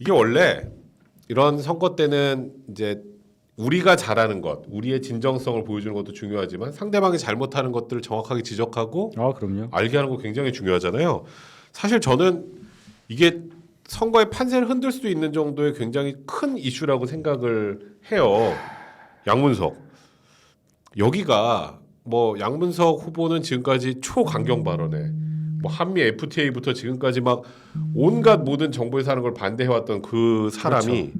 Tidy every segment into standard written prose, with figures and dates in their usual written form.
이게 원래 이런 선거 때는 이제 우리가 잘하는 것, 우리의 진정성을 보여주는 것도 중요하지만 상대방이 잘못하는 것들을 정확하게 지적하고 그럼요. 알게 하는 거 굉장히 중요하잖아요. 사실 저는 이게 선거의 판세를 흔들 수도 있는 정도의 굉장히 큰 이슈라고 생각을 해요. 양문석. 여기가 뭐 양문석 후보는 지금까지 초강경 발언에 뭐 한미 FTA부터 지금까지 막 온갖 모든 정부에서 하는 걸 반대해왔던 그 사람이 그렇죠.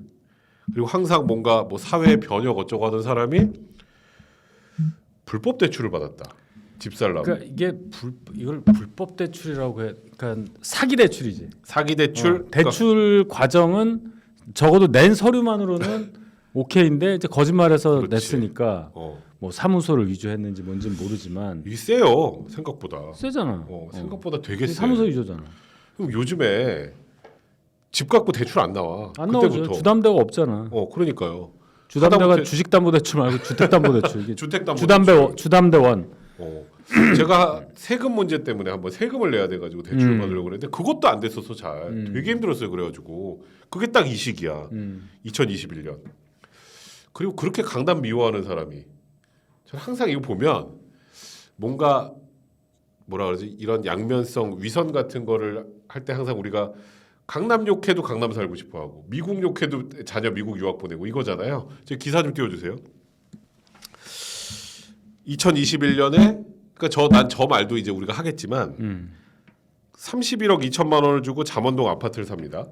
그리고 항상 뭔가 뭐 사회 변혁 어쩌고 하던 사람이 불법 대출을 받았다. 집 살라고. 그러니까 이걸 불법 대출이라고 해. 그러니까 사기 대출이지. 사기 대출. 대출 과정은 적어도 낸 서류만으로는 오케이인데 이제 거짓말해서 그렇지. 냈으니까 뭐 사무소를 위조했는지 뭔지는 모르지만 이게 세요. 생각보다. 세잖아. 생각보다 되게 세. 사무소 위조잖아. 그럼 요즘에 집 갖고 대출 안 나와. 안 나오죠. 그때부터. 주담대가 없잖아. 그러니까요. 주담대가 하다못해- 주식담보대출 말고 주택담보대출. 이게 주택담보 주담대원. 제가 세금 문제 때문에 한번 세금을 내야 돼가지고 대출을 받으려고 그랬는데 그것도 안 됐었어 잘. 되게 힘들었어요. 그래가지고 그게 딱 이 시기야. 2021년. 그리고 그렇게 강남 미워하는 사람이 저는 항상 이거 보면 뭔가 뭐라 그러지 이런 양면성 위선 같은 거를 할 때 항상 우리가 강남 욕해도 강남 살고 싶어하고 미국 욕해도 자녀 미국 유학 보내고 이거잖아요. 제 기사 좀 띄워주세요. 2021년에 그러니까 난 저 말도 이제 우리가 하겠지만 31억 2천만 원을 주고 잠원동 아파트를 삽니다.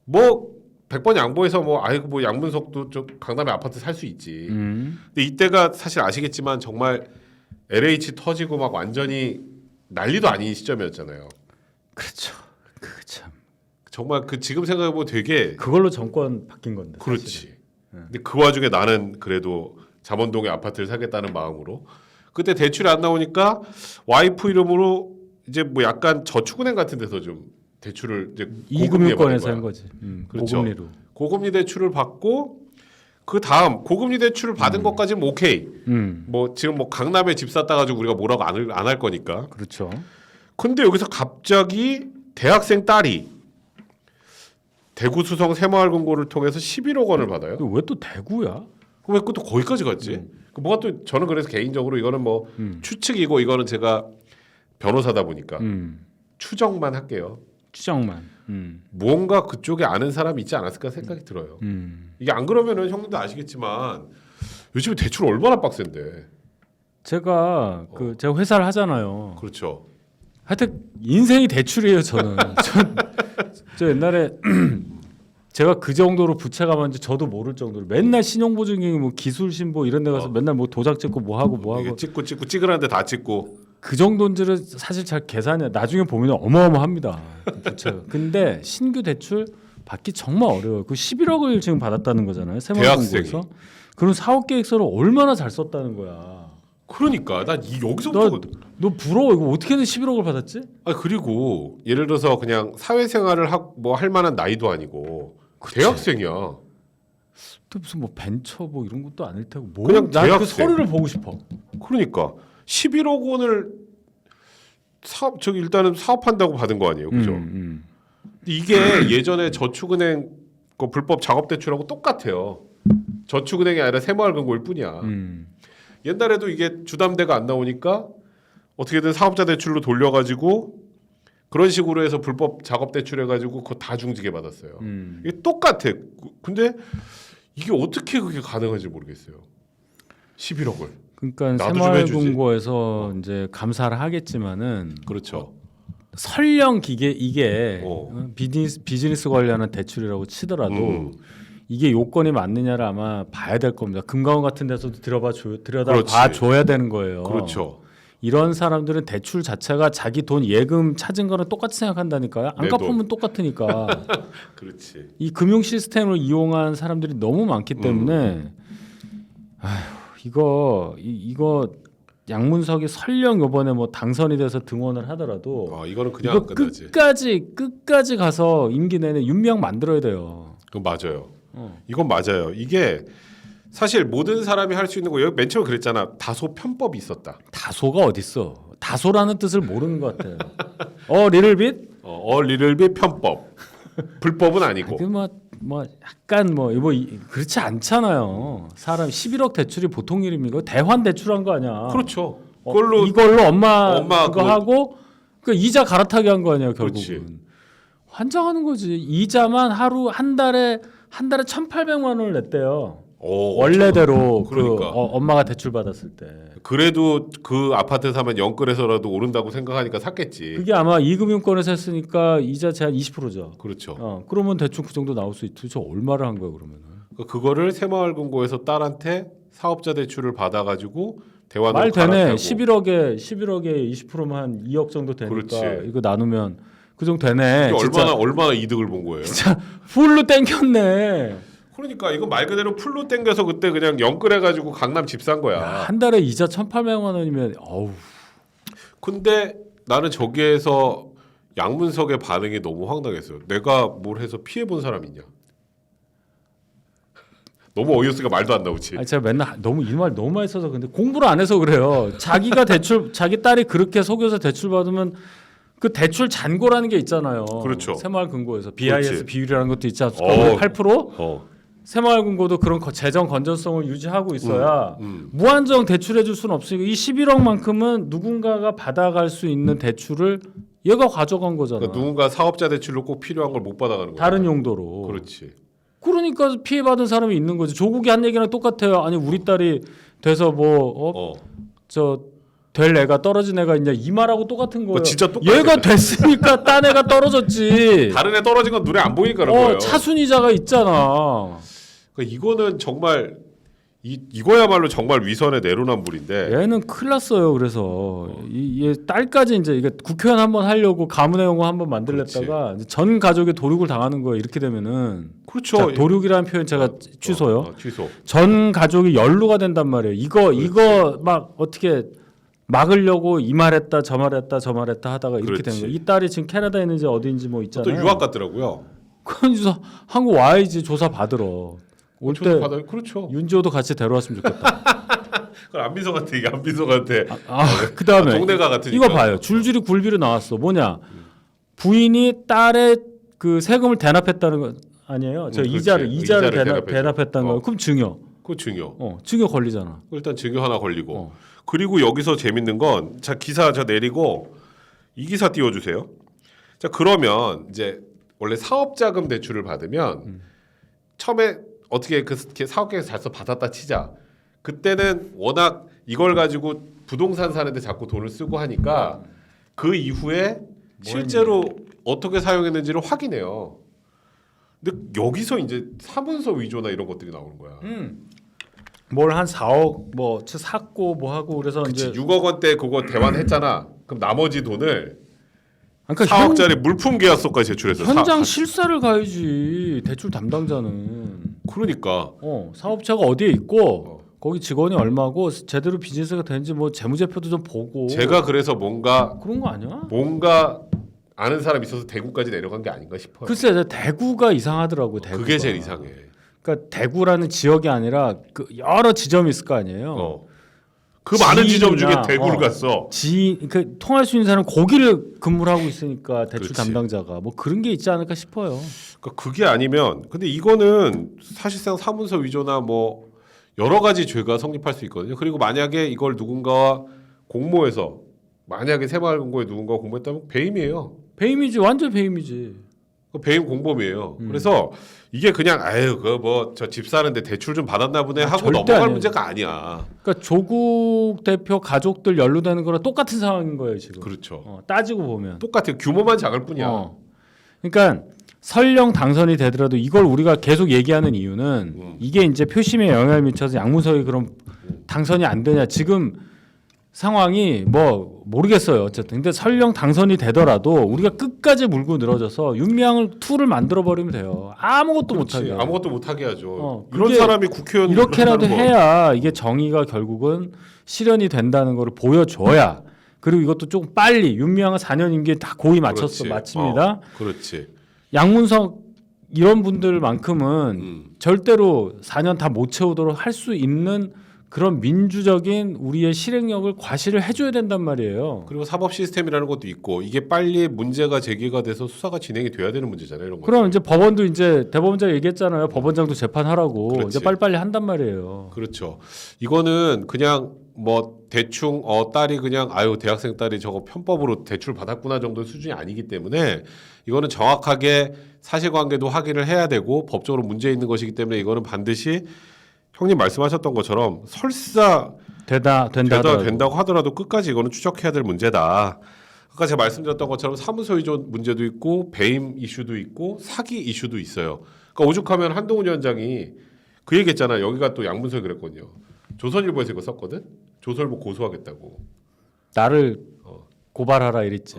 뭐 100번 양보해서 뭐 아이고 뭐 양문석도 좀 강남에 아파트 살 수 있지. 근데 이때가 사실 아시겠지만 정말 LH 터지고 막 완전히 난리도 아닌 시점이었잖아요. 그렇죠. 참. 정말 그 지금 생각해 보면 되게 그걸로 정권 바뀐 건데. 그렇지. 사실은. 근데 그 와중에 나는 그래도 잠원동에 아파트를 사겠다는 마음으로 그때 대출이 안 나오니까 와이프 이름으로 이제 뭐 약간 저축은행 같은 데서 좀 대출을 이제 이금융권에서 한 거지. 그렇죠. 고금리로. 고금리 대출을 받고 그 다음 고금리 대출을 받은 것까지는 뭐 오케이. 뭐 지금 뭐 강남에 집 샀다 가지고 우리가 뭐라고 안 할 거니까. 그렇죠. 근데 여기서 갑자기 대학생 딸이 대구 수성 새마을금고를 통해서 11억 원을 받아요. 왜 또 대구야? 왜 또 거기까지 갔지? 뭐가 또 저는 그래서 개인적으로 이거는 뭐 추측이고 이거는 제가 변호사다 보니까 추정만 할게요. 추정만. 무언가 그쪽에 아는 사람이 있지 않았을까 생각이 들어요. 이게 안 그러면은 형님도 아시겠지만 요즘에 대출 얼마나 빡센데. 제가 제가 회사를 하잖아요. 그렇죠. 하여튼 인생이 대출이에요. 저는. 저 옛날에 제가 그 정도로 부채가 많은지 저도 모를 정도로 맨날 신용보증이 뭐 기술신보 이런 데 가서 맨날 뭐 도장 찍고 뭐 하고 이게 찍고 찌그러는데 다 찍고. 그 정도인지를 사실 잘 계산이 나중에 보면 어마어마합니다. 그 부채가. 근데 신규 대출 받기 정말 어려워요. 그 11억을 지금 받았다는 거잖아요. 새마을금고에서. 그럼 사업 계획서를 얼마나 잘 썼다는 거야. 그러니까 난 여기서부터 너 부러워. 이거 어떻게든 11억을 받았지? 그리고 예를 들어서 그냥 사회생활을 뭐 할 만한 나이도 아니고 그치. 대학생이야. 또 무슨 뭐 벤처 뭐 이런 것도 아닐 테고 뭐 그냥 난그 대학생. 서류를 보고 싶어. 그러니까 11억 원을 저기 일단은 사업한다고 받은 거 아니에요, 그죠? 근데 이게 예전에 저축은행 그 불법 작업 대출하고 똑같아요. 저축은행이 아니라 새마을금고일 뿐이야. 옛날에도 이게 주담대가 안 나오니까 어떻게든 사업자 대출로 돌려가지고 그런 식으로 해서 불법 작업 대출해가지고 그거 다 중지게 받았어요. 이게 똑같아. 근데 이게 어떻게 그게 가능한지 모르겠어요. 11억을. 그러니까 나도 좀 해주지. 새마을금고에서 이제 감사를 하겠지만은 그렇죠. 설령 이게 어. 비즈니스 관련한 대출이라고 치더라도 이게 요건이 맞느냐를 아마 봐야 될 겁니다. 금감원 같은 데서도 들여다봐 그렇지. 줘야 되는 거예요. 그렇죠. 이런 사람들은 대출 자체가 자기 돈 예금 찾은 거랑 똑같이 생각한다니까요. 안 내 갚으면 똑같으니까. 그렇지. 이 금융 시스템을 이용한 사람들이 너무 많기 때문에 이거 양문석이 설령 이번에 뭐 당선이 돼서 등원을 하더라도 이거는 그냥 이거 안 끝나지. 끝까지 가서 임기 내내 윤미향 만들어야 돼요. 그건 맞아요. 이건 맞아요. 이게 사실 모든 사람이 할 수 있는 거 여기 맨 처음에 그랬잖아. 다소 편법이 있었다. 다소가 어딨어. 다소라는 뜻을 모르는 것 같아요. 리틀 빗? 리를비 편법. 불법은 아니고. 근데 뭐 약간 그렇지 않잖아요. 사람 11억 대출이 보통 일입니까? 대환 대출한 거 아니야. 그렇죠. 이걸로 엄마 그거 그거- 하고 그 이자 갈아타게 한 거 아니야 결국은. 그렇지. 환장하는 거지. 이자만 한 달에 1,800만 원을 냈대요. 원래대로 그러니까. 엄마가 대출 받았을 때. 그래도 그 아파트 사면 영끌에서라도 오른다고 생각하니까 샀겠지. 그게 아마 이금융권에서 했으니까 이자 제한 20%죠. 그렇죠. 그러면 대충 그 정도 나올 수 있죠. 저 얼마를 한 거야 그러면은. 그거를 새마을금고에서 딸한테 사업자 대출을 받아가지고 대환으로 말 되네. 갈아타고. 11억에 20%면 한 2억 정도 되니까 그렇지. 이거 나누면 그 정도 되네. 이게 진짜 얼마나 이득을 본 거예요. 진짜 풀로 땡겼네. 그러니까 이거 말 그대로 풀로 땡겨서 그때 그냥 영끌해가지고 강남 집 산 거야. 야, 한 달에 이자 1,800만 원이면 어우. 근데 나는 저기에서 양문석의 반응이 너무 황당했어요. 내가 뭘 해서 피해 본 사람 있냐? 너무 어이없으니까 말도 안 나오지. 아니, 제가 맨날 너무 이 말 너무 많이 써서 근데 공부를 안 해서 그래요. 자기가 자기 딸이 그렇게 속여서 대출 받으면 그 대출 잔고라는 게 있잖아요. 그렇죠. 새마을금고에서 BIS 그렇지. 비율이라는 것도 있지 않습니까? 8%? 새마을금고도 그런 재정 건전성을 유지하고 있어야 무한정 대출해 줄 수는 없으니까 이 11억만큼은 누군가가 받아갈 수 있는 대출을 얘가 가져간 거잖아. 그러니까 누군가 사업자 대출로 꼭 필요한 걸 못 받아가는 거야. 다른 용도로. 그렇지. 그러니까 피해받은 사람이 있는 거지. 조국이 한 얘기랑 똑같아요. 아니 우리 딸이 돼서 될 애가 떨어진 애가 이제 이 말하고 똑같은 거예요. 진짜 똑같아. 얘가 됐으니까 딴 애가 떨어졌지. 다른 애 떨어진 건 눈에 안 보이니까 그런 거예요. 차순이자가 있잖아. 그러니까 이거는 정말 이거야말로 정말 위선의 내로남불인데. 얘는 큰일 났어요. 그래서 얘 딸까지 이제 이게 국회의원 한번 하려고 가문의 영웅 한번 만들랬다가 전 가족이 도륙을 당하는 거예요. 이렇게 되면은. 그렇죠. 자, 도륙이라는 표현 제가 취소요. 취소. 전 가족이 연루가 된단 말이에요. 이거 막 어떻게 막으려고 이 말했다 저 말했다 하다가 이렇게 되는 거예요. 이 딸이 지금 캐나다에 있는지 어디인지 뭐 있잖아요. 또 유학 갔더라고요. 그래서 한국 와야지 조사 받으러. 올 때 그렇죠. 윤지호도 같이 데려왔으면 좋겠다. 그럼 안민석한테 이게 안민석한테 그다음에 동네가 같으니까. 이거 봐요. 줄줄이 굴비로 나왔어. 뭐냐? 부인이 딸의 그 세금을 대납했다는 거 아니에요? 저 그렇지. 이자를 대납했죠. 대납했다는 거. 그럼 증여. 그 증여. 증여 걸리잖아. 일단 증여 하나 걸리고. 그리고 여기서 재밌는 건 자 기사 저 내리고 이 기사 띄워주세요. 자 그러면 이제 원래 사업자금 대출을 받으면 처음에 어떻게 그 사업계획서 잘 써 받았다 치자. 그때는 워낙 이걸 가지고 부동산 사는데 자꾸 돈을 쓰고 하니까 그 이후에 실제로 어떻게 사용했는지를 확인해요. 근데 여기서 이제 사문서 위조나 이런 것들이 나오는 거야. 뭘 한 4억 뭐 샀고 뭐 하고 그래서 그치, 이제 6억 원대 그거 대환했잖아. 그럼 나머지 돈을 그러니까 4억짜리 물품 계약서까지 제출해서 현장 실사를 가야지. 대출 담당자는. 그러니까 사업자가 어디에 있고 거기 직원이 얼마고 제대로 비즈니스가 되는지 뭐 재무제표도 좀 보고. 제가 그래서 뭔가 그런 거 아니야? 아는 사람 있어서 대구까지 내려간 게 아닌가 싶어요. 글쎄 대구가 이상하더라고요. 대구가. 그게 제일 이상해. 그러니까 대구라는 지역이 아니라 그 여러 지점이 있을 거 아니에요. 그 많은 지점 중에 지인이나, 대구를 갔어. 그 통할 수 있는 사람 거기를 근무를 하고 있으니까 대출 그렇지. 담당자가 뭐 그런 게 있지 않을까 싶어요. 그러니까 그게 아니면 근데 이거는 사실상 사문서 위조나 뭐 여러 가지 죄가 성립할 수 있거든요. 그리고 만약에 이걸 누군가와 공모해서 만약에 새마을금고에 누군가가 공모했다면 배임이에요. 배임이지, 완전 배임이지. 배임 공범이에요. 그래서 이게 그냥 그 뭐 저 집 사는데 대출 좀 받았나 보네 하고 절대 넘어갈 아니에요. 문제가 아니야. 그러니까 조국 대표 가족들 연루되는 거랑 똑같은 상황인 거예요 지금. 그렇죠. 따지고 보면. 똑같아요. 규모만 작을 뿐이야. 그러니까 설령 당선이 되더라도 이걸 우리가 계속 얘기하는 이유는 이게 이제 표심에 영향을 미쳐서 양문석이 그럼 당선이 안 되냐 지금 상황이 뭐 모르겠어요. 어쨌든 근데 설령 당선이 되더라도 우리가 끝까지 물고 늘어져서 윤미향을 투를 만들어 버리면 돼요. 아무것도 못하게. 아무것도 못하게 하죠. 그게 이런 사람이 국회의원 이렇게라도 한다는 거. 해야 이게 정의가 결국은 실현이 된다는 걸 보여줘야. 그리고 이것도 조금 빨리 윤미향은 4년 임기 다 고의 그렇지. 마칩니다. 그렇지. 양문석 이런 분들만큼은 절대로 4년 다 못 채우도록 할 수 있는 그런 민주적인 우리의 실행력을 과시를 해줘야 된단 말이에요. 그리고 사법 시스템이라는 것도 있고 이게 빨리 문제가 제기가 돼서 수사가 진행이 돼야 되는 문제잖아요. 이런 거. 그럼 이제 법원도 이제 대법원장 얘기했잖아요. 법원장도 재판하라고 그렇지. 이제 빨리빨리 한단 말이에요. 그렇죠. 이거는 그냥 뭐 대충 딸이 그냥 아유 대학생 딸이 저거 편법으로 대출 받았구나 정도의 수준이 아니기 때문에 이거는 정확하게 사실관계도 확인을 해야 되고 법적으로 문제 있는 것이기 때문에 이거는 반드시 형님 말씀하셨던 것처럼 설사 된다고 하더라도 끝까지 이거는 추적해야 될 문제다. 아까 제가 말씀드렸던 것처럼 사무소 위조 문제도 있고 배임 이슈도 있고 사기 이슈도 있어요. 그러니까 오죽하면 한동훈 위원장이 그 얘기했잖아. 여기가 또 양문석이 그랬거든요. 조선일보에서 이거 썼거든. 조선일보 고소하겠다고. 나를 고발하라 이랬지.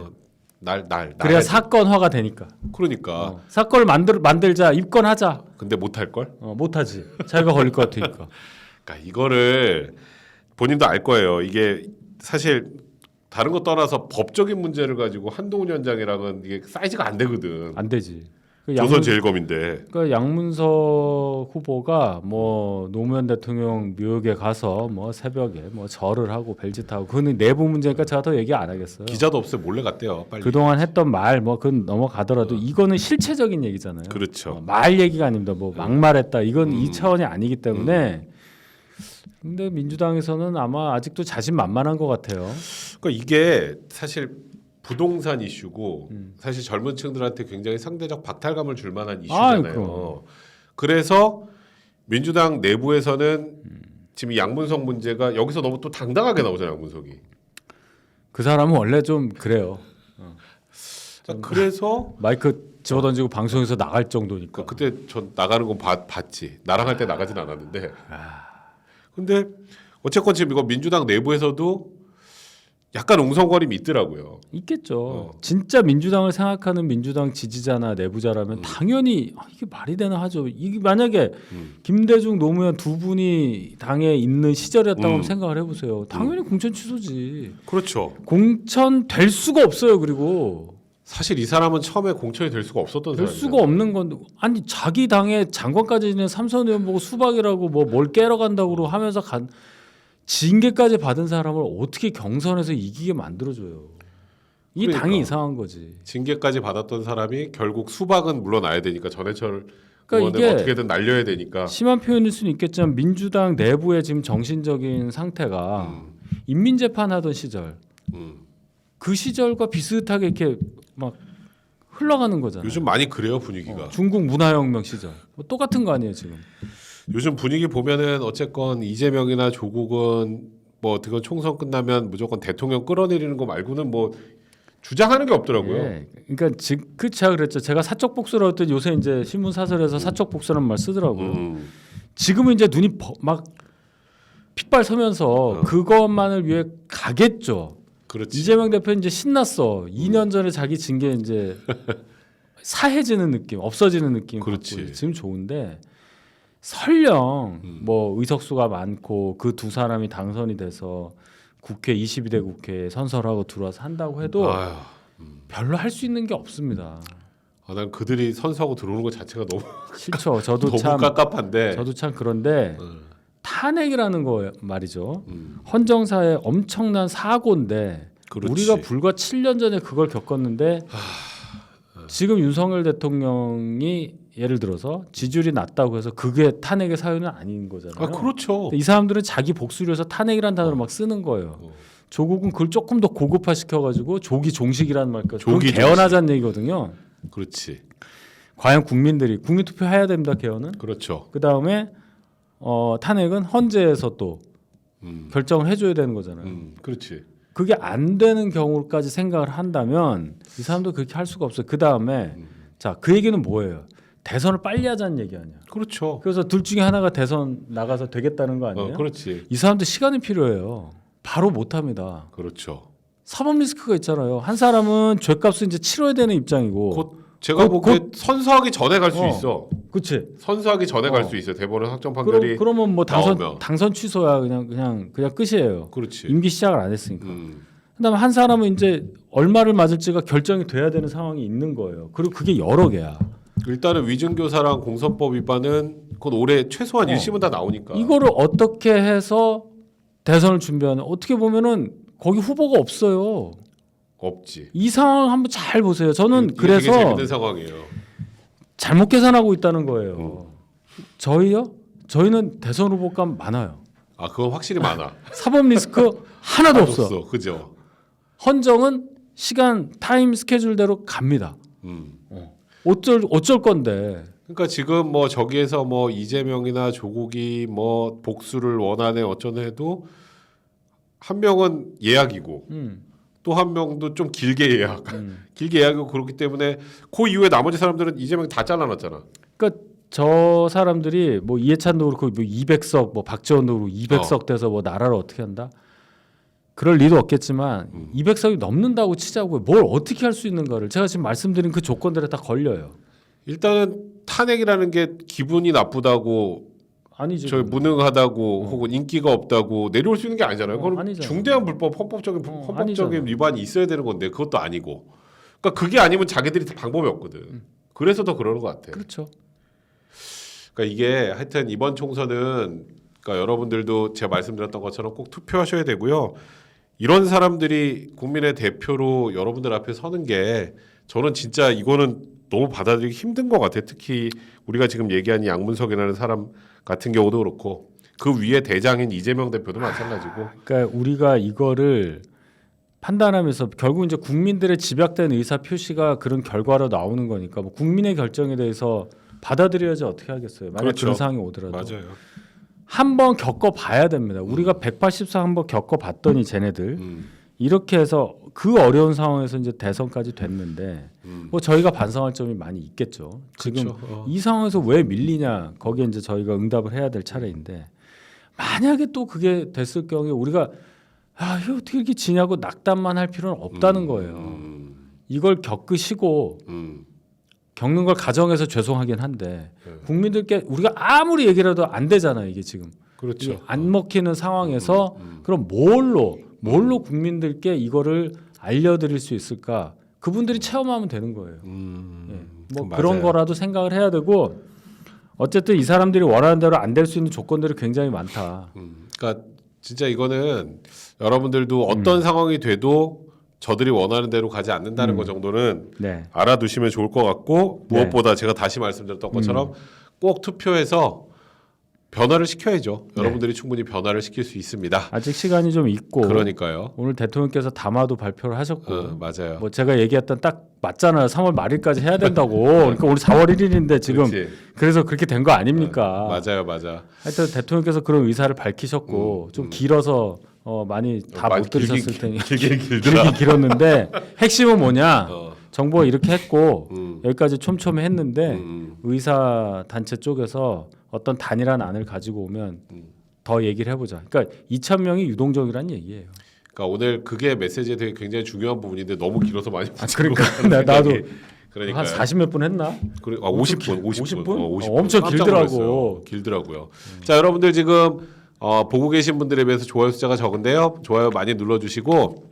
그래야 사건화가 되니까. 그러니까. 사건을 만들자 입건하자. 근데 못할 걸? 못하지. 자기가 걸릴 것 같으니까. 그러니까 이거를 본인도 알 거예요. 이게 사실 다른 거 떠나서 법적인 문제를 가지고 한동훈 위원장이랑은 이게 사이즈가 안 되거든. 안 되지. 조선제일검인데. 그러니까 양문석 후보가 뭐 노무현 대통령 묘역에 가서 뭐 새벽에 뭐 절을 하고 별짓하고 그거는 내부 문제니까 제가 더 얘기 안 하겠어요. 기자도 없어요. 몰래 갔대요. 빨리. 그동안 했던 말 뭐 그건 넘어가더라도 이거는 실체적인 얘기잖아요. 그렇죠. 말 얘기가 아닙니다. 뭐 막말했다. 이건 이 차원이 아니기 때문에. 근데 민주당에서는 아마 아직도 자신만만한 것 같아요. 그러니까 이게 사실 부동산 이슈고 사실 젊은 층들한테 굉장히 상대적 박탈감을 줄 만한 이슈잖아요. 그래서 민주당 내부에서는 지금 양문석 문제가 여기서 너무 또 당당하게 나오잖아요. 양문석이. 그 사람은 원래 좀 그래요. 그래서 마이크 집어던지고 방송에서 나갈 정도니까. 그때 전 나가는 건 봤지. 나랑 할 때 나가진 않았는데. 근데 어쨌건 지금 이거 민주당 내부에서도 약간 웅성거림이 있더라고요. 있겠죠. 진짜 민주당을 생각하는 민주당 지지자나 내부자라면 당연히 이게 말이 되나 하죠. 이게 만약에 김대중, 노무현 두 분이 당에 있는 시절이었다고 생각을 해보세요. 당연히 공천 취소지. 그렇죠. 공천 될 수가 없어요. 그리고 사실 이 사람은 처음에 공천이 될 수가 없었던 될 사람이에요. 수가 없는 건데 아니 자기 당에 장관까지 있는 삼선 의원 보고 수박이라고 뭐 뭘 깨러 간다고 하면서 징계까지 받은 사람을 어떻게 경선에서 이기게 만들어줘요. 이 그러니까. 당이 이상한 거지. 징계까지 받았던 사람이 결국 수박은 물러나야 되니까 전해철 그러니까 의원을 이게 어떻게든 날려야 되니까. 심한 표현일 수는 있겠지만 민주당 내부의 지금 정신적인 상태가 인민재판 하던 시절 그 시절과 비슷하게 이렇게 막 흘러가는 거잖아요. 요즘 많이 그래요 분위기가. 중국 문화혁명 시절 뭐 똑같은 거 아니에요 지금. 요즘 분위기 보면은 어쨌건 이재명이나 조국은 뭐 어떻게 총선 끝나면 무조건 대통령 끌어내리는 거 말고는 뭐 주장하는 게 없더라고요. 예, 그러니까 제가 그랬죠. 제가 사적 복수라고 했더니 요새 이제 신문 사설에서 사적 복수라는 말 쓰더라고요. 지금은 이제 눈이 막 핏발 서면서 그것만을 위해 가겠죠. 그렇지. 이재명 대표 이제 신났어. 2년 전에 자기 징계 이제 사해지는 느낌, 없어지는 느낌. 그렇지. 갖고 지금 좋은데 설령 뭐 의석수가 많고 그 두 사람이 당선이 돼서 국회 22대 국회에 선서하고 들어와서 한다고 해도 별로 할 수 있는 게 없습니다. 난 그들이 선서하고 들어오는 것 자체가 너무 싫죠. 저도 너무 참 깝깝한데. 저도 참 그런데 탄핵이라는 거 말이죠. 헌정사의 엄청난 사고인데 그렇지. 우리가 불과 7년 전에 그걸 겪었는데 지금 윤석열 대통령이 예를 들어서 지지율이 낮다고 해서 그게 탄핵의 사유는 아닌 거잖아요. 그렇죠. 이 사람들은 자기 복수를 위해서 탄핵이라는 단어를 막 쓰는 거예요. 조국은 그걸 조금 더 고급화 시켜가지고 조기 종식이라는 말까지 조기 개헌하자는 얘기거든요. 그렇지. 과연 국민들이 국민투표 해야 됩니다. 개헌은. 그렇죠. 그 다음에 탄핵은 헌재에서 또 결정을 해줘야 되는 거잖아요. 그렇지. 그게 안 되는 경우까지 생각을 한다면 이 사람도 그렇게 할 수가 없어요. 그 다음에 자, 그 얘기는 뭐예요? 대선을 빨리 하자는 얘기 아니야. 그렇죠. 그래서 둘 중에 하나가 대선 나가서 되겠다는 거 아니에요? 그렇지. 이 사람도 시간이 필요해요. 바로 못합니다. 그렇죠. 사법 리스크가 있잖아요. 한 사람은 죄값을 이제 치러야 되는 입장이고. 곧 제가 보기에 선서하기 전에 갈 수 있어. 그렇지. 선서하기 전에 갈 수 있어요. 대법원 확정 판결이. 그러면 뭐 나오면. 당선 취소야 그냥 끝이에요. 그렇지. 임기 시작을 안 했으니까. 그다음에 한 사람은 이제 얼마를 맞을지가 결정이 돼야 되는 상황이 있는 거예요. 그리고 그게 여러 개야. 일단은 위증교사랑 공선법 위반은 그건 올해 최소한 1심은 다 나오니까. 이거를 어떻게 해서 대선을 준비하는 어떻게 보면은 거기 후보가 없어요. 없지. 이 상황 한번 잘 보세요. 저는 이게 그래서 되게 재밌는 상황이에요. 잘못 계산하고 있다는 거예요. 저희는 대선 후보감 많아요. 아 그건 확실히 많아. 사법 리스크 하나도 없어. 그죠. 헌정은 시간 타임 스케줄대로 갑니다. 어쩔 건데. 그러니까 지금 뭐 저기에서 뭐 이재명이나 조국이 뭐 복수를 원하네 어쩌네 해도 한 명은 예약이고 또 한 명도 좀 길게 예약, 길게 예약이고 그렇기 때문에 그 이후에 나머지 사람들은 이재명 다 잘라놨잖아. 그러니까 저 사람들이 뭐 이해찬도 그렇고 뭐 200석, 뭐 박지원도 그렇고 200석 돼서 뭐 나라를 어떻게 한다? 그럴 리도 없겠지만 200석이 넘는다고 치자고 뭘 어떻게 할 수 있는가를 제가 지금 말씀드린 그 조건들에 다 걸려요. 일단은 탄핵이라는 게 기분이 나쁘다고 아니죠. 저 무능하다고 혹은 인기가 없다고 내려올 수 있는 게 아니잖아요. 그건 아니잖아요. 중대한 불법 헌법적인 아니잖아요. 위반이 있어야 되는 건데 그것도 아니고. 그러니까 그게 아니면 자기들이 방법이 없거든. 그래서 더 그러는 것 같아. 그렇죠. 그러니까 이게 하여튼 이번 총선은 그러니까 여러분들도 제가 말씀드렸던 것처럼 꼭 투표하셔야 되고요. 이런 사람들이 국민의 대표로 여러분들 앞에 서는 게 저는 진짜 이거는 너무 받아들이기 힘든 것 같아요. 특히 우리가 지금 얘기한 이 양문석이라는 사람 같은 경우도 그렇고 그 위에 대장인 이재명 대표도 마찬가지고. 그러니까 우리가 이거를 판단하면서 결국 이제 국민들의 집약된 의사 표시가 그런 결과로 나오는 거니까 뭐 국민의 결정에 대해서 받아들여야지 어떻게 하겠어요. 만약 그렇죠. 그런 상황이 오더라도 맞아요. 한번 겪어봐야 됩니다. 우리가 184 한번 겪어봤더니 쟤네들 이렇게 해서 그 어려운 상황에서 이제 대선까지 됐는데 뭐 저희가 반성할 점이 많이 있겠죠. 지금 그렇죠. 이 상황에서 왜 밀리냐 거기에 이제 저희가 응답을 해야 될 차례인데 만약에 또 그게 됐을 경우에 우리가 이거 어떻게 이렇게 지냐고 낙담만 할 필요는 없다는 거예요. 이걸 겪으시고 겪는 걸 가정해서 죄송하긴 한데 국민들께 우리가 아무리 얘기라도 안 되잖아요. 이게 지금 그렇죠. 이게 안 먹히는 상황에서 그럼 뭘로 국민들께 이거를 알려드릴 수 있을까? 그분들이 체험하면 되는 거예요. 뭐 그런 거라도 생각을 해야 되고 어쨌든 이 사람들이 원하는 대로 안 될 수 있는 조건들이 굉장히 많다. 그러니까 진짜 이거는 여러분들도 어떤 상황이 돼도 저들이 원하는 대로 가지 않는다는 것 정도는 네. 알아두시면 좋을 것 같고 네. 무엇보다 제가 다시 말씀드렸던 것처럼 꼭 투표해서 변화를 시켜야죠. 여러분들이 충분히 변화를 시킬 수 있습니다. 아직 시간이 좀 있고 그러니까요. 오늘 대통령께서 담화도 발표를 하셨고 맞아요. 뭐 제가 얘기했던 딱 맞잖아요. 3월 말일까지 해야 된다고. 그러니까 오늘 4월 1일인데 지금 그렇지. 그래서 그렇게 된 거 아닙니까? 맞아. 하여튼 대통령께서 그런 의사를 밝히셨고 좀 길어서 많이 다 못 들으셨을 테니 길더라. 길게 길었는데 핵심은 뭐냐? 정부가 이렇게 했고 여기까지 촘촘히 했는데 의사 단체 쪽에서 어떤 단일한 안을 가지고 오면 더 얘기를 해보자. 그러니까 2,000명이 유동적이라는 얘기예요. 그러니까 오늘 그게 메시지에 되게 굉장히 중요한 부분인데 너무 길어서 많이 그러니까 나도 그러니까 한 40몇 분 했나? 50분. 50분? 엄청 깜짝 길더라고. 놀랐어요. 길더라고요. 자, 여러분들 지금 보고 계신 분들에 비해서 좋아요 숫자가 적은데요. 좋아요 많이 눌러주시고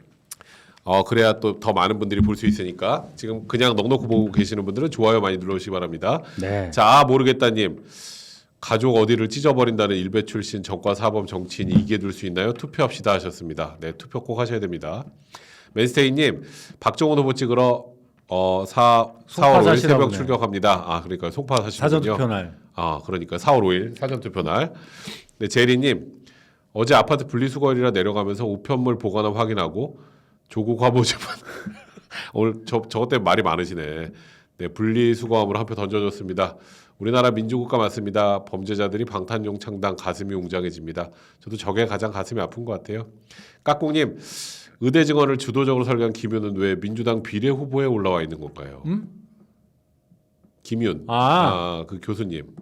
그래야 또 더 많은 분들이 볼 수 있으니까 지금 그냥 넉넉히 보고 계시는 분들은 좋아요 많이 눌러주시기 바랍니다. 네. 자, 모르겠다님. 가족 어디를 찢어버린다는 일베 출신 전과 사범 정치인이 이기에 둘 수 있나요? 투표합시다 하셨습니다. 네, 투표 꼭 하셔야 됩니다. 맨스테이님, 박정훈 후보 찍으러 4월 5일 새벽 보네. 출격합니다. 그러니까 송파 사시는군요. 사전 투표 날. 그러니까 4월 5일 사전 투표 날. 네, 제리님, 어제 아파트 분리수거일이라 내려가면서 우편물 보관함 확인하고 조국 화보 재판. 오늘 저것 때문에 말이 많으시네. 네, 분리수거함으로 한 표 던져줬습니다. 우리나라 민주국가 맞습니다. 범죄자들이 방탄용 창당 가슴이 웅장해집니다. 저도 저게 가장 가슴이 아픈 것 같아요. 까꿍님, 의대 증언을 주도적으로 설계한 김윤은 왜 민주당 비례 후보에 올라와 있는 건가요? 김윤, 그 교수님.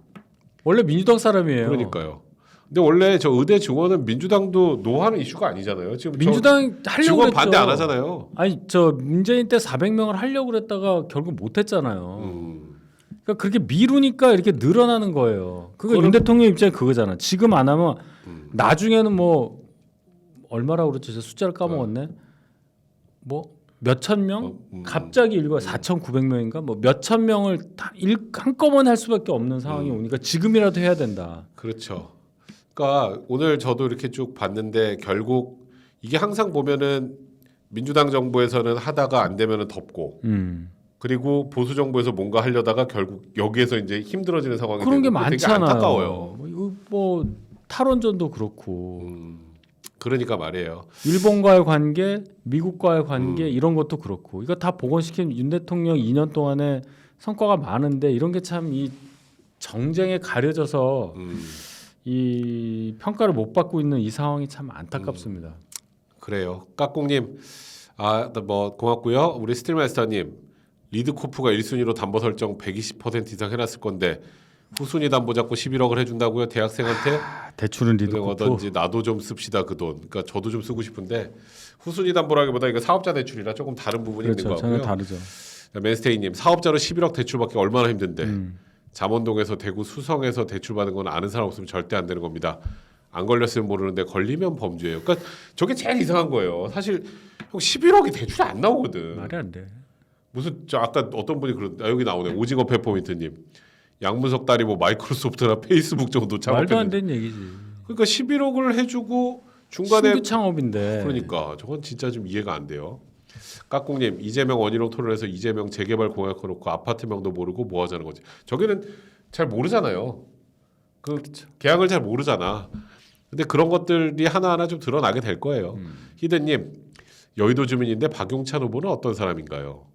원래 민주당 사람이에요. 그러니까요. 근데 원래 저 의대 증원은 민주당도 노하는 이슈가 아니잖아요. 지금 민주당 하려고 증원 했죠. 반대 안 하잖아요. 아니 저 문재인 때 400명을 하려고 그랬다가 결국 못 했잖아요. 그러니까 그렇게 미루니까 이렇게 늘어나는 거예요. 그거 윤 대통령 입장이 그거잖아. 지금 안 하면 나중에는 뭐 얼마라고 그랬죠? 숫자를 까먹었네. 뭐 몇천 명 갑자기 일과 4,900명인가 뭐 몇천 명을 한꺼번에 할 수밖에 없는 상황이 오니까 지금이라도 해야 된다. 그렇죠. 그러니까 오늘 저도 이렇게 쭉 봤는데 결국 이게 항상 보면은 민주당 정부에서는 하다가 안 되면은 덮고 그리고 보수 정부에서 뭔가 하려다가 결국 여기에서 이제 힘들어지는 상황이 그런 게 되고 되게 많잖아요. 안타까워요. 뭐 탈원전도 그렇고 그러니까 말이에요. 일본과의 관계, 미국과의 관계 이런 것도 그렇고 이거 다 복원시킨 윤 대통령 2년 동안에 성과가 많은데 이런 게 참 이 정쟁에 가려져서 이 평가를 못 받고 있는 이 상황이 참 안타깝습니다. 그래요. 까꿍님, 뭐 고맙고요. 우리 스틸마스터님, 리드코프가 1순위로 담보 설정 120% 이상 해놨을 건데 후순위 담보 잡고 11억을 해준다고요? 대학생한테 대출은 은행 리드코프. 얻었는지 나도 좀 씁시다 그 돈. 그러니까 저도 좀 쓰고 싶은데 후순위 담보라기보다 이거 사업자 대출이라 조금 다른 부분이 그렇죠. 있는 거 전혀 같고요. 다르죠. 맨스테이님, 사업자로 11억 대출받기 얼마나 힘든데 잠원동에서 대구 수성에서 대출 받은 건 아는 사람 없으면 절대 안 되는 겁니다. 안 걸렸으면 모르는데 걸리면 범죄예요. 그러니까 저게 제일 이상한 거예요. 사실 형 11억이 대출이 안 나오거든. 말이 안 돼. 무슨 저 아까 어떤 분이 여기 나오네. 오징어 페퍼민트님. 양문석 딸이 뭐 마이크로소프트나 페이스북 정도 말도 안 창업했는데. 되는 얘기지. 그러니까 11억을 해주고 중간에 신규 창업인데. 그러니까 저건 진짜 좀 이해가 안 돼요. 까꿍님, 이재명 원희룡 토론에서 이재명 재개발 공약해놓고 아파트명도 모르고 뭐 하자는 거지. 저기는 잘 모르잖아요. 그렇죠. 계약을 잘 모르잖아. 근데 그런 것들이 하나하나 좀 드러나게 될 거예요. 히든님, 여의도 주민인데 박용찬 후보는 어떤 사람인가요?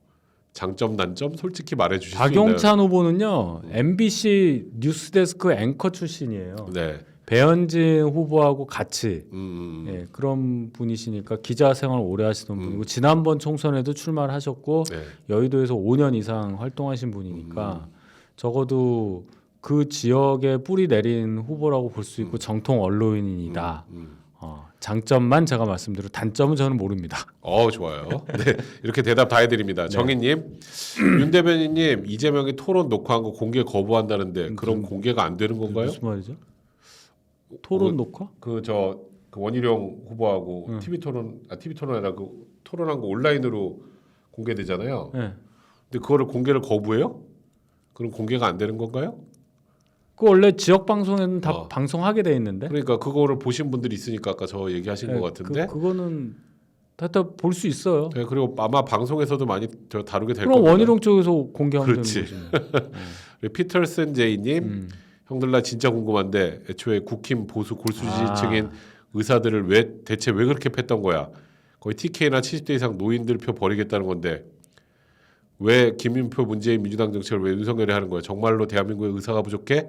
장점 단점 솔직히 말해주실 수 있나요? 박용찬 후보는요 MBC 뉴스데스크 앵커 출신이에요. 네. 배현진 후보하고 같이 음. 그런 분이시니까 기자 생활 오래 하시던 분이고 지난번 총선에도 출마를 하셨고 네. 여의도에서 5년 이상 활동하신 분이니까 적어도 그 지역에 뿌리 내린 후보라고 볼 수 있고 정통 언론인이다. 장점만 제가 말씀드리고 단점은 저는 모릅니다. 좋아요. 네, 이렇게 대답 다 해드립니다. 네. 정희님, 윤 대변인님, 이재명이 토론 녹화한 거 공개 거부한다는데 그럼 공개가 안 되는 건가요? 무슨 말이죠? 토론 녹화? 그 원희룡 후보하고 TV 토론이 아니라 그 토론한 거 온라인으로 공개되잖아요. 네. 근데 그거를 공개를 거부해요? 그럼 공개가 안 되는 건가요? 그 원래 지역 방송에는 다 방송하게 돼 있는데. 그러니까 그거를 보신 분들이 있으니까 아까 저 얘기하신 것 같은데. 그거는 다 볼 수 있어요. 네, 그리고 아마 방송에서도 많이 다루게 될 겁니다. 그럼 원희룡 쪽에서 공개하면 그렇지. 되는 거지. 우리 피터슨 제이님, 형들 나 진짜 궁금한데 애초에 국힘 보수 골수 지지층인 의사들을 대체 왜 그렇게 팼던 거야? 거의 TK나 70대 이상 노인들 표 버리겠다는 건데 왜 김인표 문재인 민주당 정책을 왜 윤석열이 하는 거야? 정말로 대한민국에 의사가 부족해?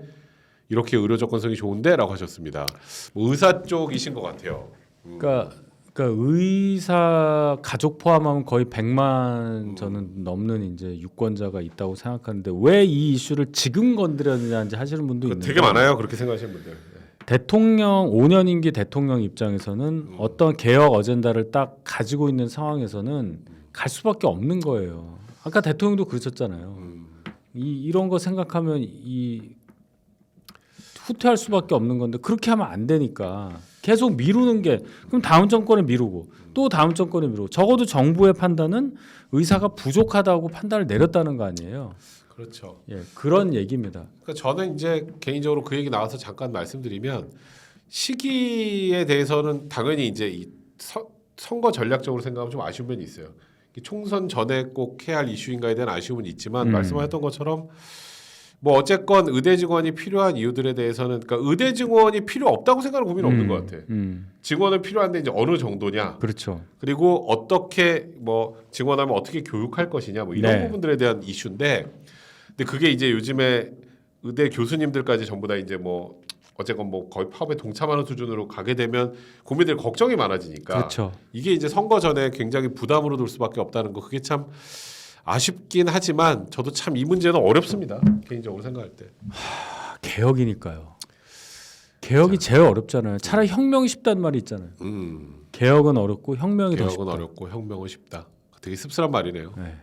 이렇게 의료 접근성이 좋은데?라고 하셨습니다. 뭐 의사 쪽이신 것 같아요. 그러니까 의사 가족 포함하면 거의 100만 저는 넘는 이제 유권자가 있다고 생각하는데 왜 이 이슈를 지금 건드렸느냐 하시는 분도 있는데 되게 많아요. 그렇게 생각하시는 분들. 대통령 5년 임기 대통령 입장에서는 어떤 개혁 어젠다를 딱 가지고 있는 상황에서는 갈 수밖에 없는 거예요. 아까 대통령도 그러셨잖아요. 이런 거 생각하면 후퇴할 수밖에 없는 건데 그렇게 하면 안 되니까 계속 미루는 게 그럼 다음 정권에 미루고 또 다음 정권에 미루고 적어도 정부의 판단은 의사가 부족하다고 판단을 내렸다는 거 아니에요. 그렇죠. 예, 그런 얘기입니다. 그러니까 저는 이제 개인적으로 그 얘기 나와서 잠깐 말씀드리면 시기에 대해서는 당연히 이제 이 선거 전략적으로 생각하면 좀 아쉬운 면이 있어요. 총선 전에 꼭 해야 할 이슈인가에 대한 아쉬움은 있지만 말씀하셨던 것처럼 뭐 어쨌건 의대 증원이 필요한 이유들에 대해서는 그러니까 의대 증원이 필요 없다고 생각하는 국민은 없는 것 같아. 증원은 필요한데 이제 어느 정도냐. 그렇죠. 그리고 어떻게 뭐 증원하면 어떻게 교육할 것이냐 뭐 이런 네. 부분들에 대한 이슈인데 근데 그게 이제 요즘에 의대 교수님들까지 전부 다 이제 뭐 어쨌건 뭐 거의 파업에 동참하는 수준으로 가게 되면 국민들 걱정이 많아지니까 그렇죠. 이게 이제 선거 전에 굉장히 부담으로 둘 수밖에 없다는 거 그게 참 아쉽긴 하지만 저도 참 이 문제는 어렵습니다. 개인적으로 생각할 때. 개혁이니까요. 개혁이 제일 어렵잖아요. 차라리 혁명이 쉽다는 말이 있잖아요. 개혁은 어렵고 혁명이 더 쉽다. 개혁은 어렵고 혁명은 쉽다. 되게 씁쓸한 말이네요. 네.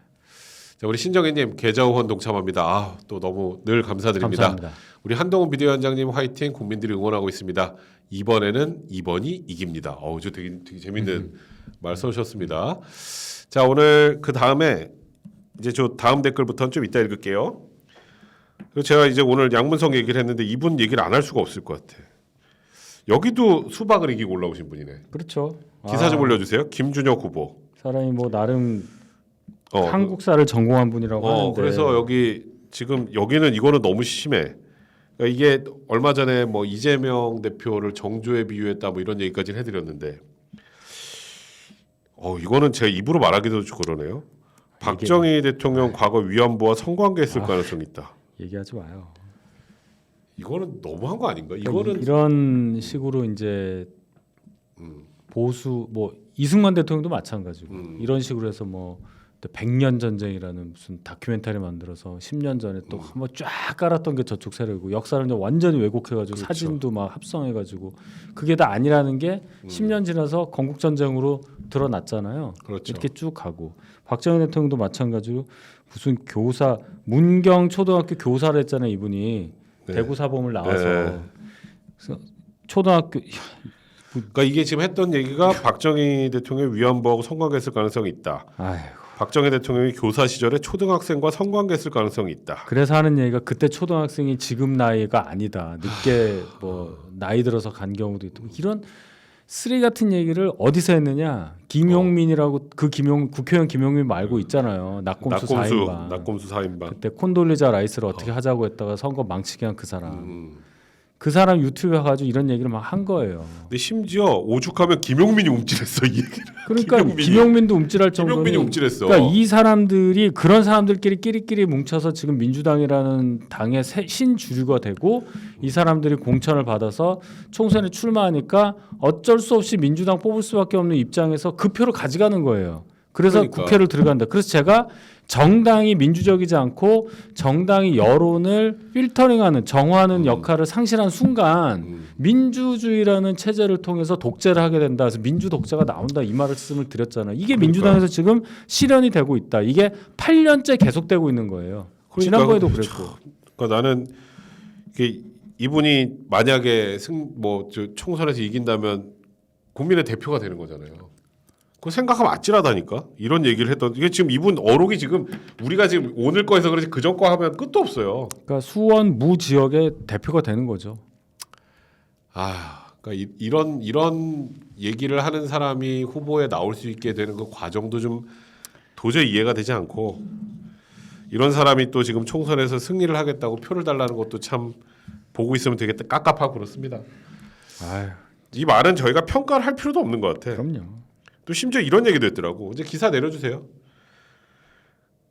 자, 우리 신정희님 계좌 후원 동참합니다. 아, 또 너무 늘 감사드립니다. 감사합니다. 우리 한동훈 비대위원장님 화이팅. 국민들이 응원하고 있습니다. 이번에는 2번이 이깁니다. 저 되게 재밌는 말 써주셨습니다. 자, 오늘 그 다음에 이제 저 다음 댓글부터는 좀 이따 읽을게요. 그리고 제가 이제 오늘 양문석 얘기를 했는데 이분 얘기를 안 할 수가 없을 것 같아. 여기도 수박을 이기고 올라오신 분이네. 그렇죠. 기사 좀 올려주세요. 김준혁 후보. 사람이 뭐 나름 한국사를 전공한 분이라고 하는데. 그래서 여기 지금 여기는 이거는 너무 심해. 그러니까 이게 얼마 전에 뭐 이재명 대표를 정조에 비유했다 뭐 이런 얘기까지 해드렸는데, 이거는 제가 입으로 말하기도 좀 그러네요. 박정희 대통령 과거 위안부와 성관계했을 가능성이 있다. 얘기하지 마요. 이거는 너무한 거 아닌가? 그러니까 이거는 이런 식으로 이제 보수 뭐 이승만 대통령도 마찬가지고 이런 식으로 해서 뭐 100년 전쟁이라는 무슨 다큐멘터리 만들어서 10년 전에 또 한번 쫙 깔았던 게 저쪽 세력이고 역사를 완전히 왜곡해가지고 그렇죠. 사진도 막 합성해가지고 그게 다 아니라는 게 10년 지나서 건국 전쟁으로 드러났잖아요. 그렇죠. 이렇게 쭉 가고 박정희 대통령도 마찬가지로 무슨 교사 문경 초등학교 교사를 했잖아요. 이분이 네. 대구 사범을 나와서 네. 그래서 초등학교 그러니까 이게 지금 했던 얘기가 박정희 대통령이 위안부하고 성관계했을 가능성이 있다. 아이고. 박정희 대통령이 교사 시절에 초등학생과 성관계했을 가능성이 있다. 그래서 하는 얘기가 그때 초등학생이 지금 나이가 아니다. 늦게 뭐 나이 들어서 간 경우도 있고 이런 쓰레기 같은 얘기를 어디서 했느냐? 김용민이라고 그 국회의원 김용민 말고 있잖아요. 낙곰수 4인방. 낙곰수 4인방. 그때 콘돌리자 라이스를 어떻게 하자고 했다가 선거 망치게 한 그 사람. 그 사람 유튜브에 가지고 이런 얘기를 막 한 거예요. 근데 심지어 오죽하면 김용민이 움찔했어 이 얘기를. 그러니까 김용민도 움찔할 정도로. 김용민이 움찔했어. 그러니까 이 사람들이 그런 사람들끼리 끼리끼리 뭉쳐서 지금 민주당이라는 당의 신주류가 되고 이 사람들이 공천을 받아서 총선에 출마하니까 어쩔 수 없이 민주당 뽑을 수밖에 없는 입장에서 그 표를 가져가는 거예요. 그래서 그러니까. 국회를 들어간다. 그래서 제가 정당이 민주적이지 않고 정당이 여론을 필터링하는 정화하는 역할을 상실한 순간 민주주의라는 체제를 통해서 독재를 하게 된다. 그래서 민주 독재가 나온다 이 말씀을 드렸잖아요. 이게 민주당에서 지금 실현이 되고 있다. 이게 8년째 계속되고 있는 거예요. 지난번에도 그랬고. 그러니까 나는 이분이 만약에 총선에서 이긴다면 국민의 대표가 되는 거잖아요. 그 생각하면 아찔하다니까. 이런 얘기를 했던 이게 지금 이분 어록이 지금 우리가 지금 오늘 거에서 그렇지 그전 거 하면 끝도 없어요. 그러니까 수원 무 지역의 대표가 되는 거죠. 그러니까 이런 얘기를 하는 사람이 후보에 나올 수 있게 되는 그 과정도 좀 도저히 이해가 되지 않고 이런 사람이 또 지금 총선에서 승리를 하겠다고 표를 달라는 것도 참 보고 있으면 되게 깝깝하고 그렇습니다. 이 말은 저희가 평가를 할 필요도 없는 것 같아. 그럼요. 또 심지어 이런 얘기도 했더라고. 이제 기사 내려주세요.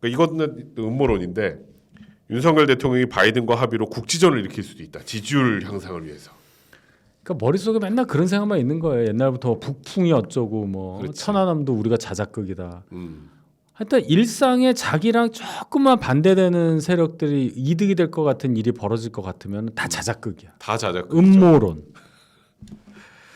그러니까 이거는 음모론인데 윤석열 대통령이 바이든과 합의로 국지전을 일으킬 수도 있다. 지지율 향상을 위해서. 그러니까 머릿속에 맨날 그런 생각만 있는 거예요. 옛날부터 북풍이 어쩌고 뭐 그렇지. 천안함도 우리가 자작극이다. 하여튼 일상에 자기랑 조금만 반대되는 세력들이 이득이 될 것 같은 일이 벌어질 것 같으면 다 자작극이야. 다 자작극이죠. 음모론.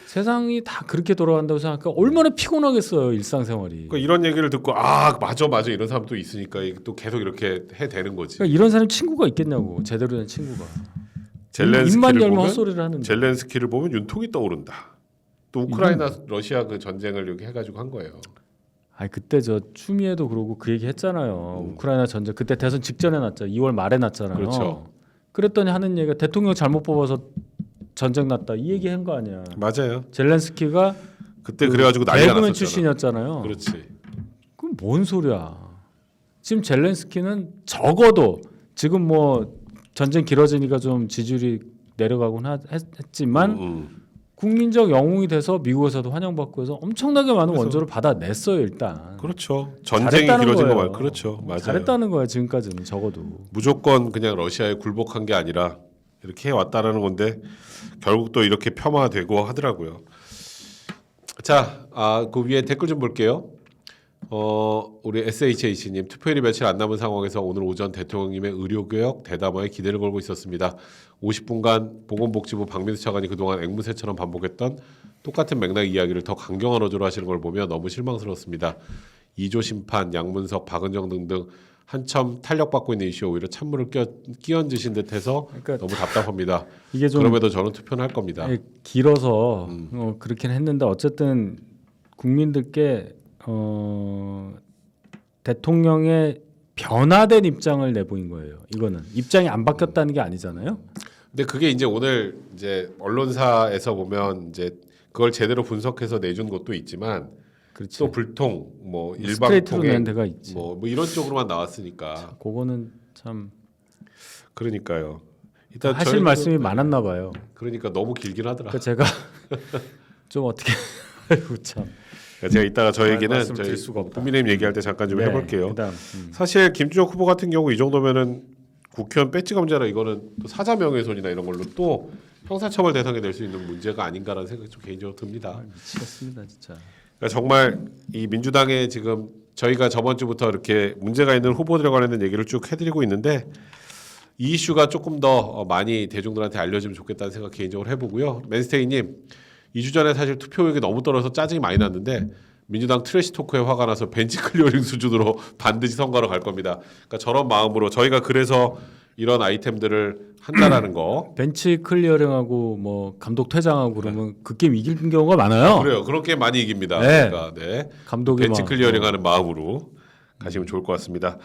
세상이 다 그렇게 돌아간다고 생각하니까 얼마나 피곤하겠어요 일상생활이. 그러니까 이런 얘기를 듣고 맞아 이런 사람도 있으니까 또 계속 이렇게 해대는 거지. 그러니까 이런 사람 친구가 있겠냐고 제대로 된 친구가. 젤렌스키를 입만 열면 보면 헛소리를 하는데. 젤렌스키를 보면 윤통이 떠오른다. 또 우크라이나 러시아 그 전쟁을 이렇게 해가지고 한 거예요. 그때 저 추미애도 그러고 그 얘기 했잖아요. 우크라이나 전쟁 그때 대선 직전에 났죠. 2월 말에 났잖아요. 그렇죠. 그랬더니 하는 얘기가 대통령 잘못 뽑아서 전쟁 났다 이 얘기 한 거 아니야. 맞아요. 젤렌스키가 그때 그래가지고 난리가 개그맨 났었잖아. 출신이었잖아요. 그렇지. 그럼 뭔 소리야? 지금 젤렌스키는 적어도 지금 뭐 전쟁 길어지니까 좀 지지율이 내려가곤 했지만 국민적 영웅이 돼서 미국에서도 환영받고 해서 엄청나게 많은 원조를 받아냈어요 일단. 그렇죠. 전쟁이 길어진 거 말. 그렇죠. 맞아요. 잘했다는 거야 지금까지는 적어도. 무조건 그냥 러시아에 굴복한 게 아니라 이렇게 해왔다라는 건데 결국 또 이렇게 폄하되고 하더라고요. 자, 그 위에 댓글 좀 볼게요. 우리 SHH님 투표일이 며칠 안 남은 상황에서 오늘 오전 대통령님의 의료개혁 대담화에 기대를 걸고 있었습니다. 50분간 보건복지부 박민수 차관이 그동안 앵무새처럼 반복했던 똑같은 맥락 이야기를 더 강경한 어조로 하시는 걸 보며 너무 실망스러웠습니다. 이조 심판, 양문석, 박은정 등등 한참 탄력받고 있는 이슈에 오히려 찬물을 끼얹으신 듯해서 그러니까 너무 답답합니다. 이게 좀 그럼에도 저는 투표는 할 겁니다. 길어서 그렇긴 했는데 어쨌든 국민들께 대통령의 변화된 입장을 내보인 거예요. 이거는 입장이 안 바뀌었다는 게 아니잖아요. 근데 그게 이제 오늘 이제 언론사에서 보면 이제 그걸 제대로 분석해서 내준 것도 있지만 그렇지. 또 불통, 뭐 스트레이트로 낸 일방통행, 데가 있지. 뭐 이런 쪽으로만 나왔으니까 그거는 참 그러니까요. 일단 하실 저희도- 말씀이 많았나 봐요. 그러니까 너무 길긴 하더라. 그러니까 제가 좀 어떻게 아이고 참. 그러니까 제가 이따가 저 얘기는 말씀 드릴 저희 수가 없다. 국민의힘 얘기할 때 잠깐 좀 네, 해볼게요. 그다음 사실 김준혁 후보 같은 경우 이 정도면은 국회의원 배지가 문제라 이거는 또 사자 명예훼손이나 이런 걸로 또 형사처벌 대상이 될 수 있는 문제가 아닌가라는 생각이 좀 개인적으로 듭니다. 미치겠습니다 진짜. 그러니까 정말 이 민주당에 지금 저희가 저번 주부터 이렇게 문제가 있는 후보들에 관련된 얘기를 쭉 해드리고 있는데 이 이슈가 조금 더 많이 대중들한테 알려지면 좋겠다는 생각 개인적으로 해보고요. 맨스테이님 2주 전에 사실 투표율이 너무 떨어져서 짜증이 많이 났는데 민주당 트래시 토크에 화가 나서 벤치 클리어링 수준으로 반드시 선거로 갈 겁니다. 그러니까 저런 마음으로 저희가 그래서 이런 아이템들을 한다라는 거. 벤치 클리어링하고 뭐 감독 퇴장하고 그러면 그 게임 이길 경우가 많아요. 그래요. 그렇게 많이 이깁니다. 네. 그러니까 네. 감독이 벤치 막 클리어링하는 마음으로 가시면 좋을 것 같습니다.